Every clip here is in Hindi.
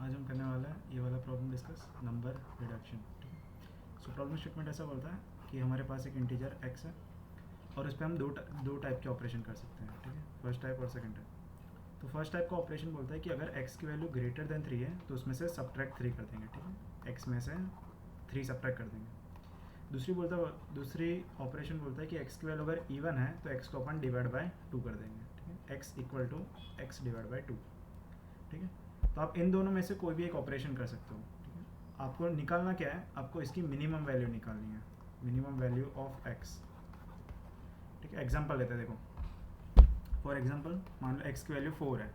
आज हम करने वाला है ये वाला प्रॉब्लम डिस्कस, नंबर रिडक्शन। ठीक है। सो प्रॉब्लम स्टेटमेंट ऐसा बोलता है कि हमारे पास एक इंटीजर x है और उस पर हम दो टाइप के ऑपरेशन कर सकते हैं। ठीक है, फर्स्ट टाइप और सेकंड टाइप। तो फर्स्ट टाइप का ऑपरेशन बोलता है कि अगर x की वैल्यू ग्रेटर देन 3 है तो उसमें से सब्ट्रैक्ट 3 कर देंगे। ठीक है, x में से 3 सब्ट्रैक्ट कर देंगे। दूसरी ऑपरेशन बोलता है कि x की वैल्यू अगर इवन है तो x को अपन डिवाइड बाय 2 कर देंगे। ठीक है, x equal to x divide by 2। ठीक है, तो आप इन दोनों में से कोई भी एक ऑपरेशन कर सकते हो। ठीक है, आपको निकालना क्या है, आपको इसकी मिनिमम वैल्यू निकालनी है, मिनिमम वैल्यू ऑफ x। ठीक है, एग्जांपल लेते हैं। देखो फॉर एग्जांपल मान लो x की वैल्यू 4 है।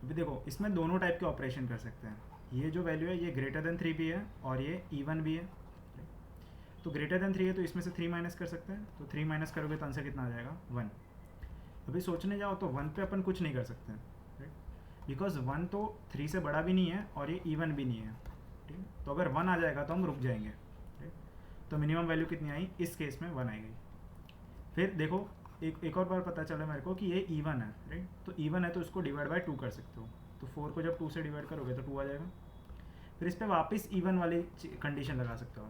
अभी देखो इसमें दोनों टाइप के ऑपरेशन कर सकते हैं। ये जो वैल्यू है ये ग्रेटर देन 3 भी है और ये इवन भी है। तो ग्रेटर देन 3 है तो इसमें से 3 माइनस कर सकते हैं, तो 3 माइनस करोगे तो आंसर कितना आ जाएगा 1। अभी सोचने जाओ तो 1 पे अपन कुछ नहीं कर सकते हैं, बिकॉज 1 तो 3 से बड़ा भी नहीं है और ये इवन भी नहीं है। ठीक है, तो अगर 1 आ जाएगा तो हम रुक जाएंगे। ठीक, तो मिनिमम वैल्यू कितनी आई, इस केस में 1 आई गई। फिर देखो एक और बार पता चला मेरे को कि ये इवन है। राइट, तो इवन है तो उसको डिवाइड बाय 2 कर सकते हो। तो 4 को जब 2 से डिवाइड करोगे तो 2 आ जाएगा। फिर इस पर वापस इवन वाली कंडीशन लगा सकते हो।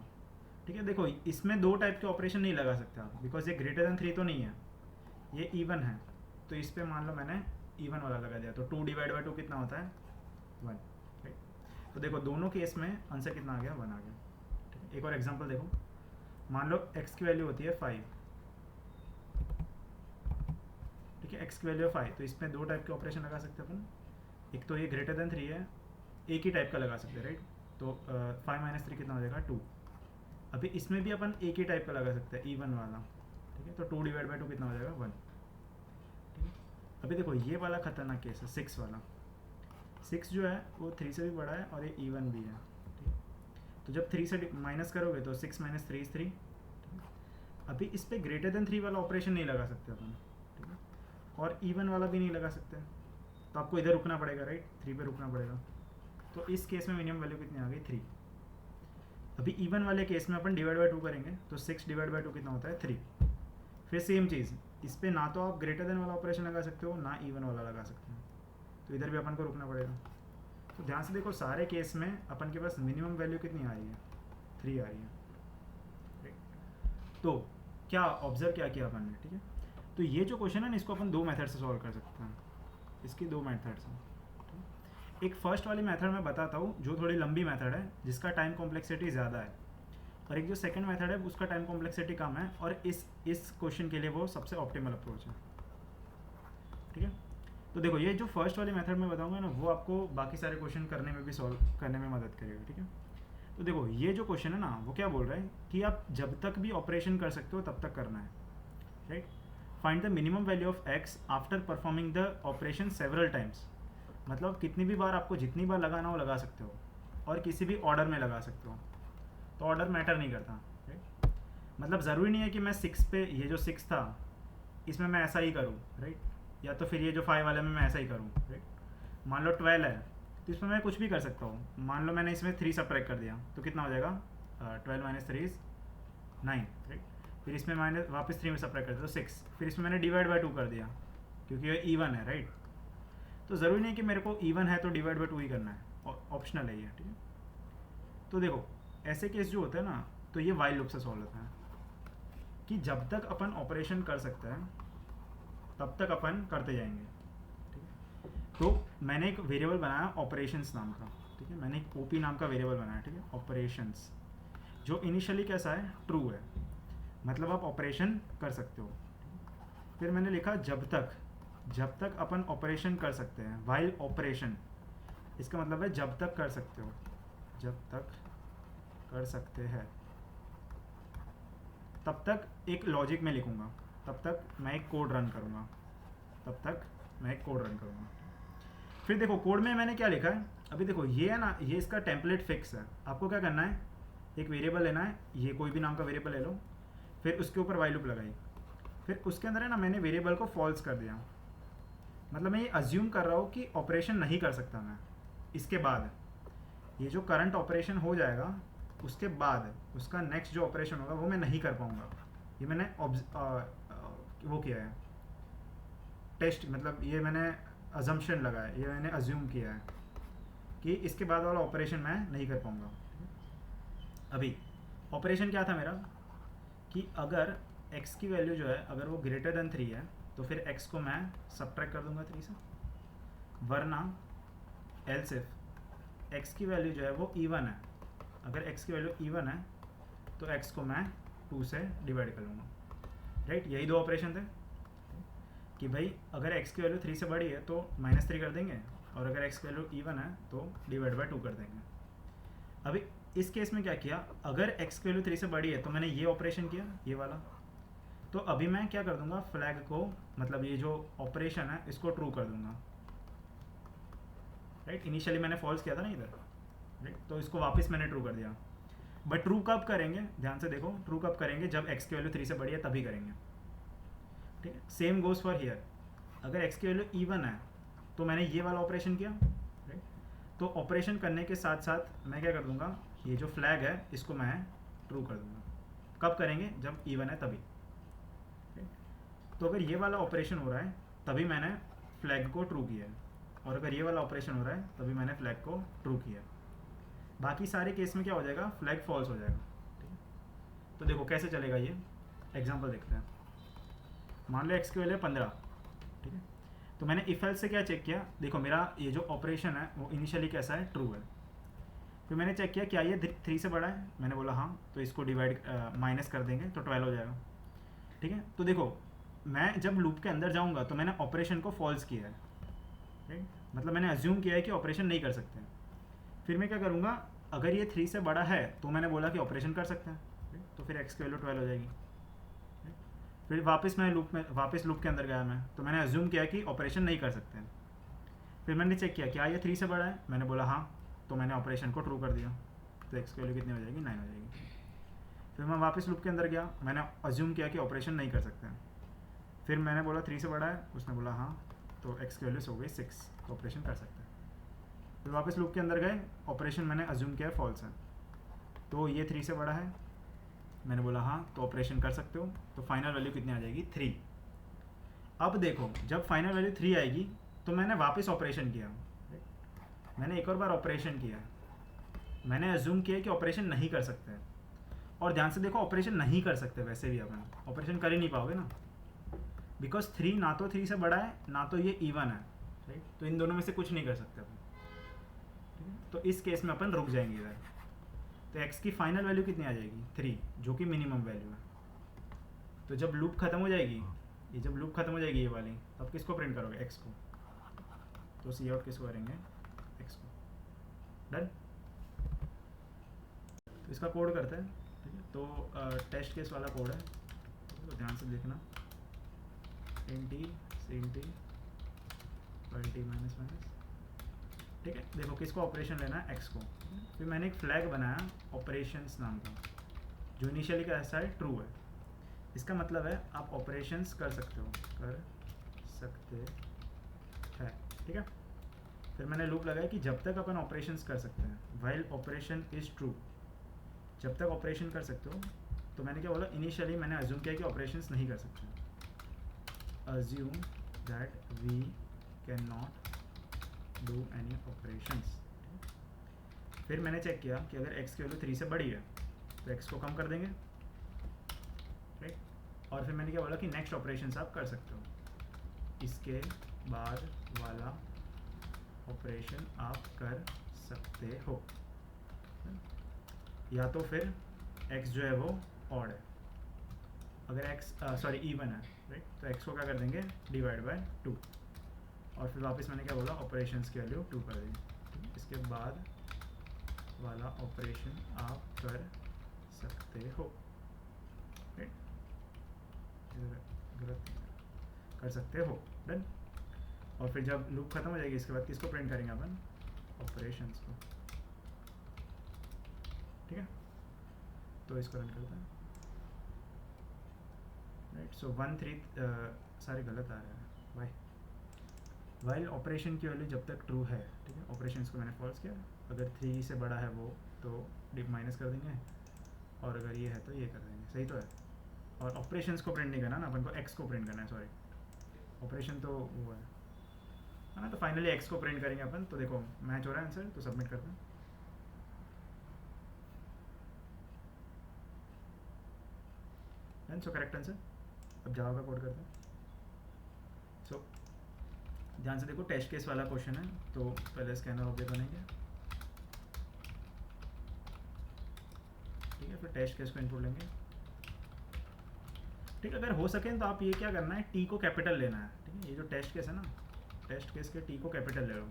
ठीक है, देखो इसमें दो टाइप के ऑपरेशन नहीं लगा सकते आप, बिकॉज ये ग्रेटर देन 3 तो नहीं है, ये इवन है। तो इस पर मान लो मैंने इवन वाला लगा दिया, तो 2 डिवाइड बाई 2 कितना होता है 1। राइट, तो देखो दोनों केस में आंसर कितना आ गया 1 आ गया। ठीक है, एक और एग्जांपल देखो, मान लो x की वैल्यू होती है 5। ठीक है, x की वैल्यू है 5, तो इसमें दो टाइप के ऑपरेशन लगा सकते हैं अपन। एक तो ये ग्रेटर देन 3 है, एक ही टाइप का लगा सकते हैं। राइट, तो 5 माइनस 3 कितना हो जाएगा 2। अभी इसमें भी अपन एक ही टाइप का लगा सकते हैं, इवन वाला। ठीक है, तो 2 डिवाइड बाई 2 कितना हो जाएगा 1। ठीक है, अभी देखो ये वाला खतरनाक केस है 6 वाला। 6 जो है वो 3 से भी बड़ा है और ये इवन भी है। ठीक है, तो जब 3 से माइनस करोगे तो 6 माइनस 3 इज 3। अभी इस पर ग्रेटर देन 3 वाला ऑपरेशन नहीं लगा सकते अपन। ठीक है, और इवन वाला भी नहीं लगा सकते, तो आपको इधर रुकना पड़ेगा। राइट, 3 पे रुकना पड़ेगा। तो इस केस में मिनिमम वैल्यू कितनी आ गई 3। अभी इवन वाले केस में अपन डिवाइड बाय 2 करेंगे तो 6 डिवाइड बाय 2 कितना होता है 3। फिर सेम चीज़, इस पर ना तो आप ग्रेटर देन वाला ऑपरेशन लगा सकते हो ना इवन वाला लगा सकते हो, तो इधर भी अपन को रुकना पड़ेगा। तो ध्यान से देखो सारे केस में अपन के पास मिनिमम वैल्यू कितनी आ रही है 3 आ रही है। तो क्या ऑब्जर्व क्या किया अपन ने। ठीक है, तो ये जो क्वेश्चन है ना इसको अपन दो मेथड से सॉल्व कर सकते हैं। इसकी दो मेथड्स हैं। एक फर्स्ट वाली मेथड मैं बताता हूँ जो थोड़ी लंबी मेथड है, जिसका टाइम कॉम्प्लेक्सिटी ज़्यादा है, और एक जो सेकंड मेथड है उसका टाइम कॉम्प्लेक्सिटी कम है, और इस क्वेश्चन के लिए वो सबसे ऑप्टिमल अप्रोच है। ठीक है, तो देखो ये जो फर्स्ट वाली मेथड मैं बताऊंगा ना वो आपको बाकी सारे क्वेश्चन करने में भी सॉल्व करने में मदद करेगा। ठीक है, तो देखो ये जो क्वेश्चन है ना वो क्या बोल रहा है कि आप जब तक भी ऑपरेशन कर सकते हो तब तक करना है। Right, find the minimum value of x after performing the operation several times. मतलब कितनी भी बार आपको जितनी बार लगाना हो लगा सकते हो, और किसी भी ऑर्डर में लगा सकते हो, तो ऑर्डर मैटर नहीं करता। राइट, मतलब ज़रूरी नहीं है कि मैं 6 पे, ये जो 6 था इसमें मैं ऐसा ही करूँ। राइट, या तो फिर ये जो 5 वाले में मैं ऐसा ही करूँ। राइट, मान लो 12 है तो इसमें मैं कुछ भी कर सकता हूँ। मान लो मैंने इसमें 3 सब्ट्रैक्ट कर दिया तो कितना हो जाएगा 12 माइनस 3 इज 9। राइट, फिर इसमें माइनस वापस 3 में सब्ट्रैक्ट कर दिया तो 6, फिर इसमें मैंने डिवाइड बाय 2 कर दिया क्योंकि ये इवन है। राइट, तो ज़रूरी नहीं कि मेरे को इवन है तो डिवाइड बाय 2 ही करना है, ऑप्शनल है ये। ठीक है, तो देखो ऐसे केस जो होते हैं ना तो ये वाइल लूप से सॉल्व होता है कि जब तक अपन ऑपरेशन कर सकते हैं तब तक अपन करते जाएंगे। ठीक है, तो मैंने एक वेरिएबल बनाया ऑपरेशंस नाम का। ठीक है, मैंने एक ओपी नाम का वेरिएबल बनाया। ठीक है, ऑपरेशंस, जो इनिशियली कैसा है ट्रू है, मतलब आप ऑपरेशन कर सकते हो। फिर मैंने लिखा जब तक अपन ऑपरेशन कर सकते हैं, वाइल ऑपरेशन, इसका मतलब है जब तक कर सकते हो, जब तक कर सकते हैं तब तक एक लॉजिक में लिखूंगा, तब तक मैं एक कोड रन करूंगा, तब तक मैं एक कोड रन करूंगा। फिर देखो कोड में मैंने क्या लिखा है, अभी देखो ये है ना, ये इसका टेम्पलेट फिक्स है। आपको क्या करना है, एक वेरिएबल लेना है, ये कोई भी नाम का वेरिएबल ले लो, फिर उसके ऊपर वाइल लूप लगाई, फिर उसके अंदर है ना मैंने वेरिएबल को फॉल्स कर दिया। मतलब मैं ये अज्यूम कर रहा हूँ कि ऑपरेशन नहीं कर सकता मैं। इसके बाद ये जो करंट ऑपरेशन हो जाएगा उसके बाद उसका नेक्स्ट जो ऑपरेशन होगा वो मैं नहीं कर पाऊँगा। ये मैंने वो किया है टेस्ट, मतलब ये मैंने अजम्पशन लगाया, ये मैंने अज्यूम किया है कि इसके बाद वाला ऑपरेशन मैं नहीं कर पाऊँगा। अभी ऑपरेशन क्या था मेरा कि अगर x की वैल्यू जो है अगर वो ग्रेटर देन 3 है तो फिर x को मैं सब्ट्रैक्ट कर दूंगा 3 से, वरना एल्स इफ x की वैल्यू जो है वो इवन है, अगर x की वैल्यू इवन है तो x को मैं 2 से डिवाइड कर लूँगा, राइट। यही दो ऑपरेशन थे कि भाई अगर x की वैल्यू 3 से बड़ी है तो -3 कर देंगे, और अगर x की वैल्यू इवन है तो डिवाइड बाय 2 कर देंगे। अभी इस केस में क्या किया, अगर x की वैल्यू 3 से बड़ी है तो मैंने ये ऑपरेशन किया, ये वाला। तो अभी मैं क्या कर दूंगा, फ्लैग को, मतलब ये जो ऑपरेशन है इसको ट्रू कर दूंगा, राइट। इनिशियली मैंने फॉल्स किया था ना इधर, राइट, तो इसको वापस मैंने ट्रू कर दिया। बट ट्रू कब करेंगे, ध्यान से देखो, ट्रू कब करेंगे, जब x की वैल्यू 3 से बड़ी है तभी करेंगे, ठीक है। सेम गोज फॉर हियर, अगर x की वैल्यू इवन है तो मैंने ये वाला ऑपरेशन किया, राइट। तो ऑपरेशन करने के साथ साथ मैं क्या कर दूंगा, ये जो फ्लैग है इसको मैं ट्रू कर दूंगा। कब करेंगे, जब इवन है तभी। तो अगर ये वाला ऑपरेशन हो रहा है तभी मैंने फ्लैग को ट्रू किया है, और अगर ये वाला ऑपरेशन हो रहा है तभी मैंने फ्लैग को ट्रू किया है। बाकी सारे केस में क्या हो जाएगा, फ्लैग फॉल्स हो जाएगा, ठीक है। तो देखो कैसे चलेगा, ये एग्जांपल देखते हैं। मान लो x की वैल्यू 15, ठीक है। तो मैंने इफ एल्स से क्या चेक किया, देखो मेरा ये जो ऑपरेशन है वो इनिशियली कैसा है, ट्रू है। फिर मैंने चेक किया क्या ये 3 से बड़ा है, मैंने बोला हाँ, तो इसको डिवाइड माइनस कर देंगे तो 12 हो जाएगा, ठीक है। तो देखो मैं जब लूप के अंदर जाऊंगा तो मैंने ऑपरेशन को फॉल्स किया है, राइट, मतलब मैंने अज्यूम किया है कि ऑपरेशन नहीं कर सकते हैं। फिर मैं क्या करूँगा, अगर ये 3 से बड़ा है तो मैंने बोला कि ऑपरेशन कर सकते हैं, तो फिर x की वैल्यू 12 हो जाएगी। फिर वापस लूप के अंदर गया मैं, तो मैंने अज्यूम किया कि ऑपरेशन नहीं कर सकते हैं। फिर मैंने चेक किया क्या ये 3 से बड़ा है, मैंने बोला हाँ, तो मैंने ऑपरेशन को ट्रू कर दिया, तो x की वैल्यू कितनी हो जाएगी, 9 हो जाएगी। फिर मैं वापस लूप के अंदर गया, मैंने अज्यूम किया कि ऑपरेशन नहीं कर सकते हैं। फिर मैंने बोला 3 से बड़ा है, उसने बोला हाँ, तो x की वैल्यू हो गई 6, तो ऑपरेशन कर सकते हैं। फिर वापस लूप के अंदर गए, ऑपरेशन मैंने अज्यूम किया फॉल्स है, तो ये 3 से बड़ा है, मैंने बोला हाँ, तो ऑपरेशन कर सकते हो, तो फाइनल वैल्यू कितनी आ जाएगी, 3। अब देखो जब फाइनल वैल्यू 3 आएगी तो मैंने वापस ऑपरेशन किया, मैंने एक और बार ऑपरेशन किया, मैंने अज्यूम किया कि ऑपरेशन नहीं कर सकते हैं। और ध्यान से देखो ऑपरेशन नहीं कर सकते, वैसे भी अपन ऑपरेशन कर ही नहीं पाओगे ना, बिकॉज 3 ना तो 3 से बड़ा है ना तो ये इवन है, राइट। तो इन दोनों में से कुछ नहीं कर सकते अपन, ठीक है। तो इस केस में अपन रुक जाएंगे इधर। तो x की फाइनल वैल्यू कितनी आ जाएगी, 3, जो कि मिनिमम वैल्यू है। तो जब लूप खत्म हो जाएगी, ये जब लूप खत्म हो जाएगी ये वाली, तब किसको प्रिंट करोगे, x को। तो सी आउट किसको करेंगे, x को। डन। तो इसका कोड करते हैं, ठीक है। तो टेस्ट केस वाला कोड है, तो ध्यान से देखना, int int -, ठीक है। देखो किसको ऑपरेशन लेना है, x को। फिर मैंने एक फ्लैग बनाया ऑपरेशंस नाम का, जो इनिशियली कैसा है, ट्रू है। इसका मतलब है आप ऑपरेशंस कर सकते हैं, ठीक है। फिर मैंने लूप लगाया कि जब तक अपन ऑपरेशंस कर सकते हैं, व्हाइल ऑपरेशन इज ट्रू, जब तक ऑपरेशन कर सकते हो। तो मैंने क्या बोला, इनिशियली मैंने अज्यूम किया कि ऑपरेशंस नहीं कर सकते, assume that we can not do any operations. फिर मैंने चेक किया कि अगर x की वैल्यू 3 से बड़ी है तो x को कम कर देंगे, राइट। और फिर मैंने क्या बोला कि नेक्स्ट ऑपरेशंस आप कर सकते हो, इसके बाद वाला ऑपरेशन आप कर सकते हो, या तो फिर x जो है वो ऑड है, अगर x इवन है, राइट, तो x को क्या कर देंगे, डिवाइड बाय 2। और फिर वापस मैंने क्या बोला, ऑपरेशंस की वैल्यू 2 कर देंगे, इसके बाद वाला ऑपरेशन आप कर सकते हो, राइट, गलत कर सकते हो, डन। और फिर जब लूप खत्म हो जाएगी इसके बाद किसको प्रिंट करेंगे अपन, ऑपरेशंस को, ठीक है। तो इसको रन करते हैं, राइट। सो 1 3 सारे गलत आ रहे हैं, वाई, वाइल ऑपरेशन की वैल्यू जब तक ट्रू है, ठीक है। ऑपरेशंस को मैंने फॉल्स किया, अगर 3 से बड़ा है वो तो डिप माइनस कर देंगे, और अगर ये है तो ये कर देंगे, सही तो है। और ऑपरेशंस को प्रिंट नहीं करना ना, अपन को x को प्रिंट करना है, सॉरी, ऑपरेशन तो वो है, है ना। तो फाइनली एक्स को प्रिंट करेंगे अपन। तो देखो मैच हो रहा है आंसर, तो सबमिट करते हैं। And so correct answer. अब जावा का कोड करते हैं। सो ध्यान से देखो, टेस्ट केस वाला क्वेश्चन है, तो पहले स्कैनर ऑब्जेक्ट बनेंगे, ठीक है। फिर टेस्ट केस को इनपुट लेंगे, ठीक है। अगर हो सके तो आप ये क्या करना है, टी को कैपिटल लेना है, ठीक है। ये जो टेस्ट केस है ना, टेस्ट केस के टी को कैपिटल ले लो,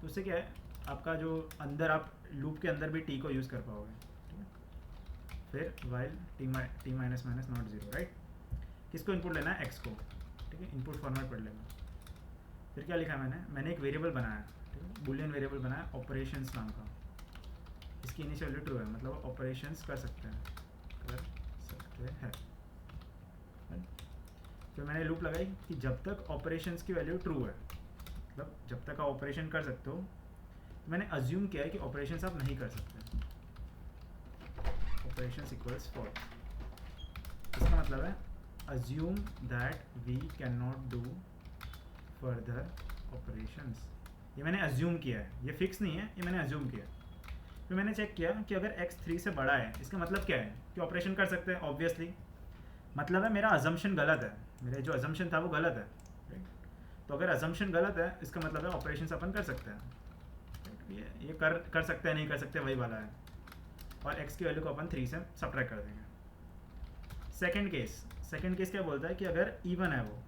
तो उससे क्या है, आपका जो अंदर आप लूप के अंदर भी टी को यूज़ कर पाओगे, ठीक है। फिर while T minus minus not zero, right. किसको इनपुट लेना है, एक्स को, ठीक है। इनपुट फॉर्मेट पढ़ लेना। फिर क्या लिखा है मैंने एक वेरिएबल बनाया, ठीक है, बुलियन वेरिएबल बनाया ऑपरेशंस नाम का। इसकी इनिशियल वैल्यू ट्रू है, मतलब ऑपरेशंस कर सकते हैं, फिर मैंने लूप लगाई कि जब तक ऑपरेशंस की वैल्यू ट्रू है, मतलब जब तक आप ऑपरेशन कर सकते हो। तो मैंने अज्यूम किया है कि ऑपरेशंस आप नहीं कर सकते, ऑपरेशंस इक्वल्स फॉल्स। इसका मतलब है assume that we can not do further operations. ये मैंने अज्यूम किया है, ये फिक्स नहीं है, ये मैंने अज्यूम किया। फिर मैंने चेक किया कि अगर x 3 से बड़ा है, इसका मतलब क्या है कि ऑपरेशन कर सकते हैं, ऑब्वियसली। मतलब है मेरा अजम्पशन गलत है, मेरा जो अजम्पशन था वो गलत है, राइट। तो अगर अजम्पशन गलत है, इसका मतलब है ऑपरेशन अपन कर सकते हैं, राइट। ये कर सकते हैं, नहीं कर सकते, वही वाला है। और x की वैल्यू को अपन 3 से सब्ट्रैक्ट कर देंगे। सेकंड केस क्या बोलता है कि अगर इवन है, वो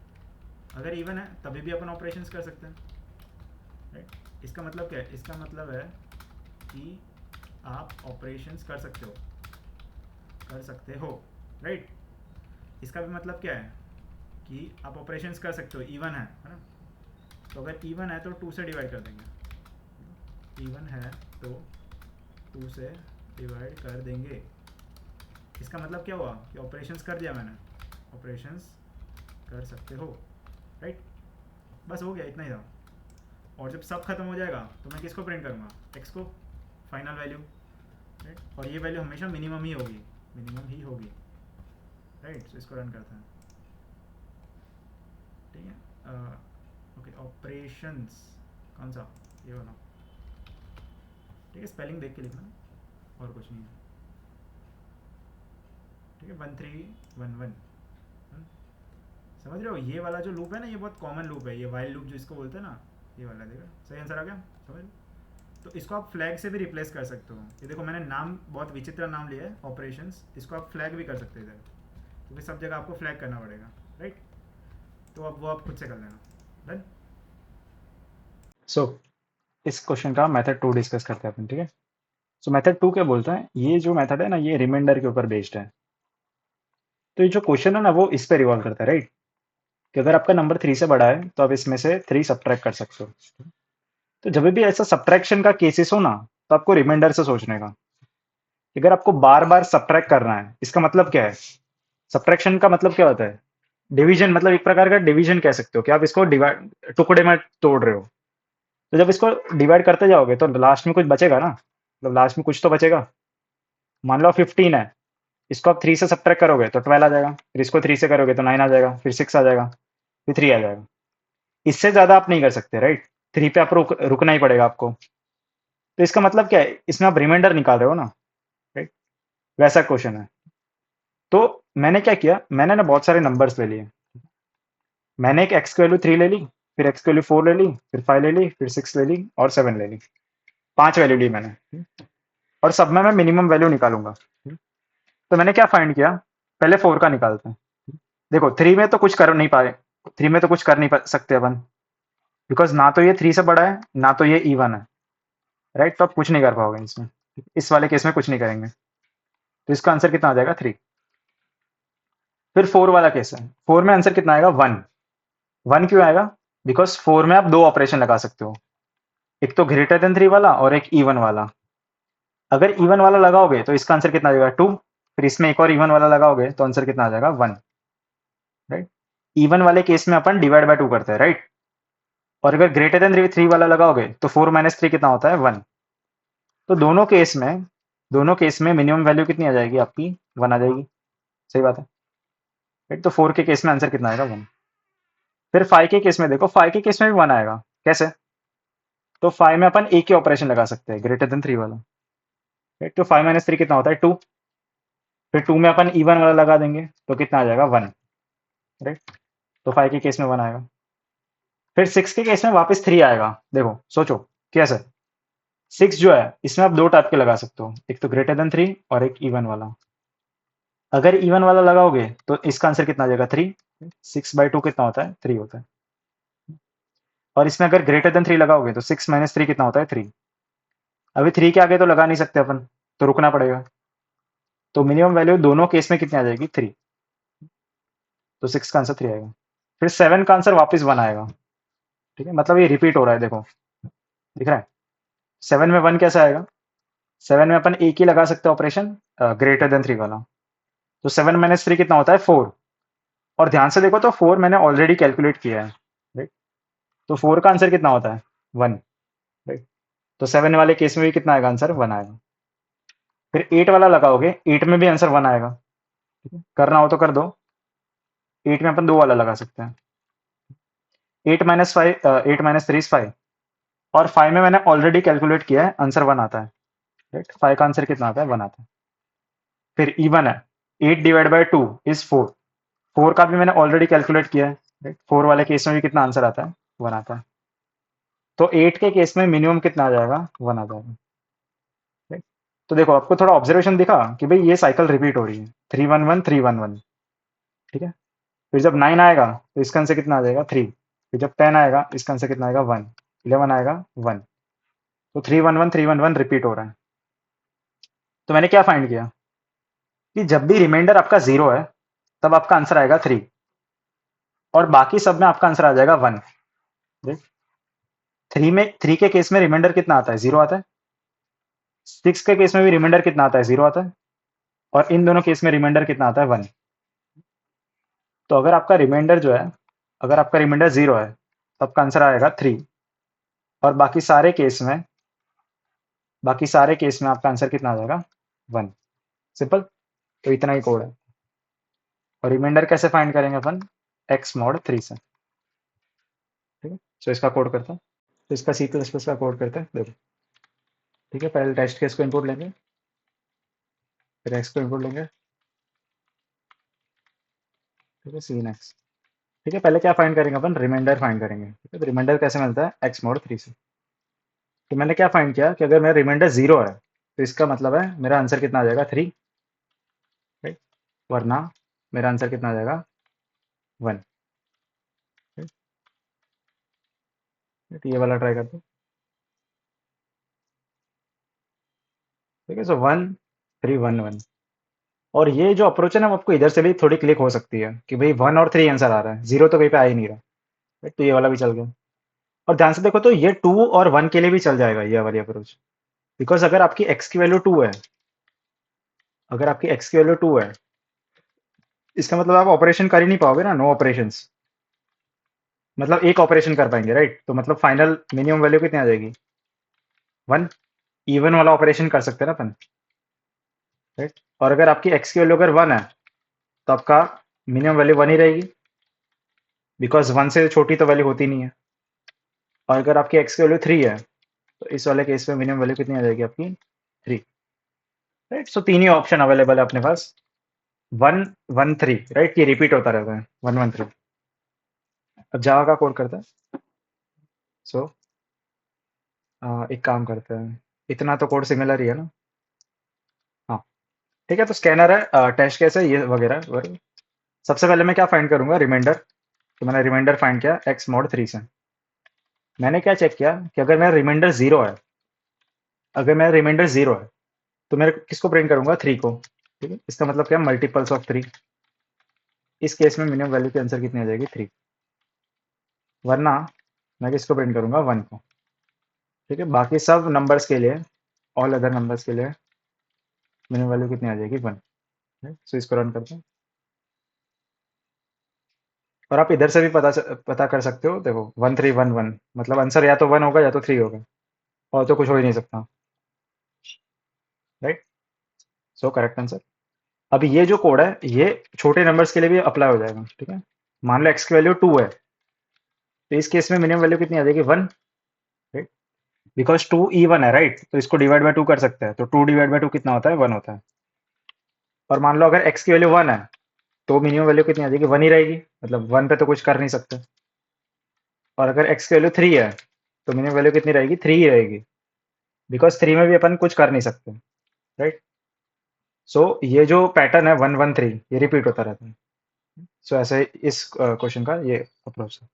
अगर इवन है तभी भी अपन ऑपरेशंस कर सकते हैं, राइट। इसका मतलब क्या है, इसका मतलब है कि आप ऑपरेशंस कर सकते हो, राइट। इसका भी मतलब क्या है कि आप ऑपरेशंस कर सकते हो, इवन है ना। तो अगर इवन है तो 2 से डिवाइड कर देंगे, इवन है तो 2 से डिवाइड कर देंगे। इसका मतलब क्या हुआ कि ऑपरेशंस कर दिया मैंने, ऑपरेशंस कर सकते हो, राइट। बस हो गया, इतना ही था। और जब सब खत्म हो जाएगा तो मैं किसको प्रिंट करूँगा, एक्स को, फाइनल वैल्यू, राइट। और ये वैल्यू हमेशा मिनिमम ही होगी, राइट। सो इसको रन करते हैं, ठीक है। ओके, ऑपरेशंस कौन सा, ये वाला, ठीक है। स्पेलिंग देख के लिखना, और कुछ नहीं है, ठीक है। 1311, समझ रहे हो। ये वाला जो लूप है ना, ये बहुत कॉमन लूप है, ये वाइल लूप जो इसको बोलते हैं ना, ये वाला। देखा, सही आंसर आ गया, समझ लो। तो इसको आप फ्लैग से भी रिप्लेस कर सकते हो। ये देखो मैंने नाम बहुत विचित्र नाम लिया है, ऑपरेशंस। इसको आप फ्लैग भी कर सकते हो इधर, क्योंकि सब जगह आपको फ्लैग करना पड़ेगा, राइट। तो अब वो आप खुद से कर लेना, डन। सो इस क्वेश्चन का मेथड 2 डिस्कस करते हैं अपन, ठीक है। सो मेथड 2 क्या बोलता है, ये जो मेथड है ना, ये रिमाइंडर के ऊपर बेस्ड है। तो ये जो क्वेश्चन है ना, वो इस पे रिवॉल्व करता है, राइट। कि अगर आपका नंबर 3 से बड़ा है तो आप इसमें से 3 सब्ट्रैक्ट कर सकते हो। तो जब भी ऐसा सब्ट्रैक्शन का केसेस हो ना, तो आपको रिमाइंडर से सोचने का। अगर आपको बार बार सब्ट्रैक्ट करना है, इसका मतलब क्या है, सब्ट्रैक्शन का मतलब क्या होता है, डिवीजन, मतलब एक प्रकार का डिवीजन कह सकते हो कि आप इसको डिवाइड, टुकड़े में तोड़ रहे हो। तो जब इसको डिवाइड करते जाओगे तो लास्ट में कुछ बचेगा ना, मतलब लास्ट में कुछ तो बचेगा। मान लो 15 है, इसको आप 3 से सब्ट्रैक्ट करोगे तो 12 आ जाएगा, फिर इसको 3 से करोगे तो 9 आ जाएगा, फिर 6 आ जाएगा, फिर 3 आ जाएगा। इससे ज्यादा आप नहीं कर सकते, राइट। 3 पे आप रुकना ही पड़ेगा आपको। तो इसका मतलब क्या है, इसमें आप रिमाइंडर निकाल रहे हो ना, राइट। वैसा क्वेश्चन है। तो मैंने क्या किया, मैंने ना बहुत सारे नंबर्स ले लिए। मैंने एक एक्स की वैल्यू 3 ले ली, फिर एक्स की वैल्यू 4 ले ली, फिर 5 ले ली, फिर 6 ले ली और 7 ले ली। 5 वैल्यू ली मैंने, और सब में मैं मिनिमम वैल्यू निकालूंगा। तो मैंने क्या फाइंड किया, पहले 4 का निकालते हैं। देखो 3 में तो कुछ कर नहीं पाए, 3 में तो कुछ कर नहीं सकते अपन, बिकॉज ना तो ये 3 से बड़ा है, ना तो ये इवन है, राइट। तो आप कुछ नहीं कर पाओगे इसमें, इस वाले केस में कुछ नहीं करेंगे। तो इसका आंसर कितना आ जाएगा, 3। फिर 4 वाला केस है, 4 में आंसर कितना आएगा, 1। 1 क्यों आएगा, बिकॉज 4 में आप 2 ऑपरेशन लगा सकते हो, एक तो ग्रेटर देन 3 वाला और एक इवन वाला। अगर इवन वाला लगाओगे तो इसका आंसर कितना आ जाएगा, 2। फिर इसमें एक और इवन वाला लगाओगे तो आंसर कितना आ जाएगा, 1, राइट। इवन वाले केस में अपन डिवाइड बाय 2 करते हैं, राइट। और अगर ग्रेटर देन 3 वाला लगाओगे तो 4 माइनस 3 कितना होता है, 1। तो दोनों केस में मिनिमम वैल्यू कितनी आ जाएगी आपकी, 1 आ जाएगी, सही बात है, राइट। तो 4 के केस में आंसर कितना आएगा, 1। फिर 5 के केस में देखो, 5 के केस में भी 1 आएगा, कैसे? तो 5 में अपन एक ही ऑपरेशन लगा सकते हैं, ग्रेटर देन 3 वाला, राइट? तो 5 माइनस 3 कितना होता है? 2। फिर 2 में अपन इवन वाला लगा देंगे तो कितना आ जाएगा? 1, राइट? तो 5 के केस में 1 आएगा। फिर 6 के केस में वापस 3 आएगा। देखो सोचो कैसे? 6 जो है इसमें आप दो टाइप के लगा सकते हो, एक तो ग्रेटर देन 3 और एक इवन वाला। अगर इवन वाला लगाओगे तो इसका आंसर कितना आ जाएगा? 3। 6/2 कितना होता है? 3 होता है। और इसमें अगर ग्रेटर देन 3 लगाओगे तो 6 माइनस 3 कितना होता है? 3। अभी 3 के आगे तो लगा नहीं सकते अपन, तो रुकना पड़ेगा। तो मिनिमम वैल्यू दोनों केस में कितनी आ जाएगी? 3। तो 6 का आंसर 3 आएगा। फिर 7 का आंसर वापस 1 आएगा। ठीक है, मतलब ये रिपीट हो रहा है। देखो दिख रहा है? 7 में 1 कैसे आएगा? 7 में अपन एक ही लगा सकते हैं ऑपरेशन, ग्रेटर देन 3 वाला। तो 7 माइनस 3 कितना होता है? 4। और ध्यान से देखो तो 4 मैंने ऑलरेडी कैलकुलेट किया है, राइट? तो 4 का आंसर कितना होता है? 1, राइट? तो 7 वाले केस में भी कितना आएगा? आंसर 1 आएगा। फिर 8 वाला लगाओगे, 8 में भी आंसर 1 आएगा। ठीक है, करना हो तो कर दो। 8 में अपन 2 वाला लगा सकते हैं। 8 माइनस 3 इज 5। और 5 में मैंने ऑलरेडी कैलकुलेट किया है, आंसर 1 आता है, राइट? 5 का आंसर कितना आता है? 1 आता है। फिर इवन है, 8/2 इज 4। 4 का भी मैंने ऑलरेडी कैलकुलेट किया है, राइट? 4 वाले केस में भी कितना आंसर आता है? 1 आता है। तो 8 के केस में मिनिमम कितना आ जाएगा? 1 आ जाएगा, राइट? तो देखो आपको थोड़ा ऑब्जर्वेशन दिखा कि भाई ये साइकिल रिपीट हो रही है, 3 1 1 3 1 1। ठीक है, फिर जब 9 आएगा तो इसका आंसर कितना आ जाएगा? 3। फिर जब 10 आएगा इसका आंसर कितना आएगा? 1। 11 आएगा 1। तो 3 1 1 रिपीट हो रहा है। तो मैंने क्या फाइंड किया कि जब भी रिमाइंडर आपका 0 है तब आपका आंसर आएगा 3, और बाकी सब में आपका आंसर आ जाएगा 1। 3 के केस में रिमाइंडर कितना आता है? 0 आता है। 6 के केस में भी रिमाइंडर कितना आता है? 0 आता है। और इन दोनों केस में रिमाइंडर कितना आता है? 1। तो अगर आपका रिमाइंडर जो है, अगर आपका रिमाइंडर 0 है तो आपका आंसर आएगा 3। और बाकी सारे केस में आपका आंसर कितना आ जाएगा? 1। सिंपल। तो इतना ही कोड है। और रिमाइंडर कैसे फाइंड करेंगे अपन? x mod 3 से। ठीक है, सो इसका कोड करता है। तो इसका C++ का कोड करते हैं। देखो, ठीक है, पहले टेस्ट केस को इनपुट लेंगे, फिर x को इनपुट लेंगे, ठीक है, sin x। ठीक है, पहले क्या फाइंड करेंगे अपन? रिमाइंडर फाइंड करेंगे। ठीक है, तो रिमाइंडर कैसे मिलता है? x mod 3 से। तो मैंने क्या फाइंड किया कि अगर मेरा रिमाइंडर 0 है तो इसका मतलब है मेरा आंसर कितना आ जाएगा? 3, राइट? वरना मेरा आंसर कितना आ जाएगा? 1। तो ये वाला ट्राई करते हैं। ठीक है, सो 1 3 1 1। और ये जो अप्रोच है ना, वो आपको इधर से भी थोड़ी क्लिक हो सकती है कि भाई 1 और 3 आंसर आ रहा है, 0 तो कहीं पे आ ही नहीं रहा, right? तो ये वाला भी चल गया। और ध्यान से देखो तो ये 2 और 1 के लिए भी चल जाएगा ये वाली अप्रोच। बिकॉज अगर आपकी x की वैल्यू 2 है, अगर आपकी x की वैल्यू 2 है, इसका मतलब आप ऑपरेशन कर ही नहीं पाओगे ना, नो ऑपरेशंस। मतलब एक ऑपरेशन कर पाएंगे, राइट? तो मतलब फाइनल मिनिमम वैल्यू कितनी आ जाएगी? 1। इवन वाला ऑपरेशन कर सकते हैं ना अपन, राइट? और अगर आपकी x की वैल्यू अगर 1 है तो आपका मिनिमम वैल्यू 1 ही रहेगी, बिकॉज 1 से छोटी तो वैल्यू होती नहीं है। और अगर आपकी x की वैल्यू 3 है तो इस वाले केस में मिनिमम वैल्यू कितनी आ जाएगी आपकी? 3, राइट? सो तीन ही ऑप्शन अवेलेबल है अपने पास, 1 1 3, राइट? ये रिपीट होता रहता है 1 1 3। अब जावा का कोड करता है। सो एक काम करते हैं, इतना तो कोड सिमिलर ही है ना। हाँ, ठीक है, तो स्कैनर है, टेस्ट केस है, ये वगैरह वगैरह। सबसे पहले मैं क्या फाइंड करूंगा? रिमाइंडर। तो मैंने रिमाइंडर फाइंड किया x mod 3 से। मैंने क्या चेक किया कि अगर मेरा रिमाइंडर 0 है, अगर मेरा रिमाइंडर 0 है तो मैं किसको प्रिंट करूंगा? 3 को। ठीक है, इसका मतलब क्या? Multiples of 3। इस केस में मिनिमम वैल्यू की आंसर कितनी आ जाएगी? 3। वरना मैं किसको प्रिंट करूंगा? 1 को। ठीक है, बाकी सब नंबर्स के लिए, ऑल अदर नंबर्स के लिए मिनिमम वैल्यू कितनी आ जाएगी? 1। सो इसको रन करते हैं। और आप इधर से भी पता कर सकते हो। देखो 1 3 1 1, मतलब आंसर या तो 1 होगा या तो 3 होगा, और तो कुछ हो ही नहीं सकता, राइट? So correct answer. अभी ये जो कोड है ये छोटे नंबर्स के लिए भी अप्लाई हो जाएगा। ठीक है, मान लो x की वैल्यू 2 है, तो इस केस में मिनिमम वैल्यू कितनी आ जाएगी 1, राइट, बिकॉज 2e1 है, राइट, तो इसको डिवाइड बाय 2 कर सकते हैं, तो 2 डिवाइड बाय 2 कितना होता है, 1 होता है। और मान लो अगर x की वैल्यू 1 है तो मिनिमम वैल्यू कितनी आ जाएगी, 1 ही रहेगी, मतलब 1 पे तो कुछ कर नहीं सकते। और अगर x की वैल्यू 3 है तो मिनिमम वैल्यू कितनी रहेगी, 3 ही रहेगी, बिकॉज 3 में भी अपन कुछ कर नहीं सकते, राइट। सो ये जो पैटर्न है 1 1 3 ये रिपीट होता रहता है। सो ऐसे इस क्वेश्चन का ये अप्रोच है।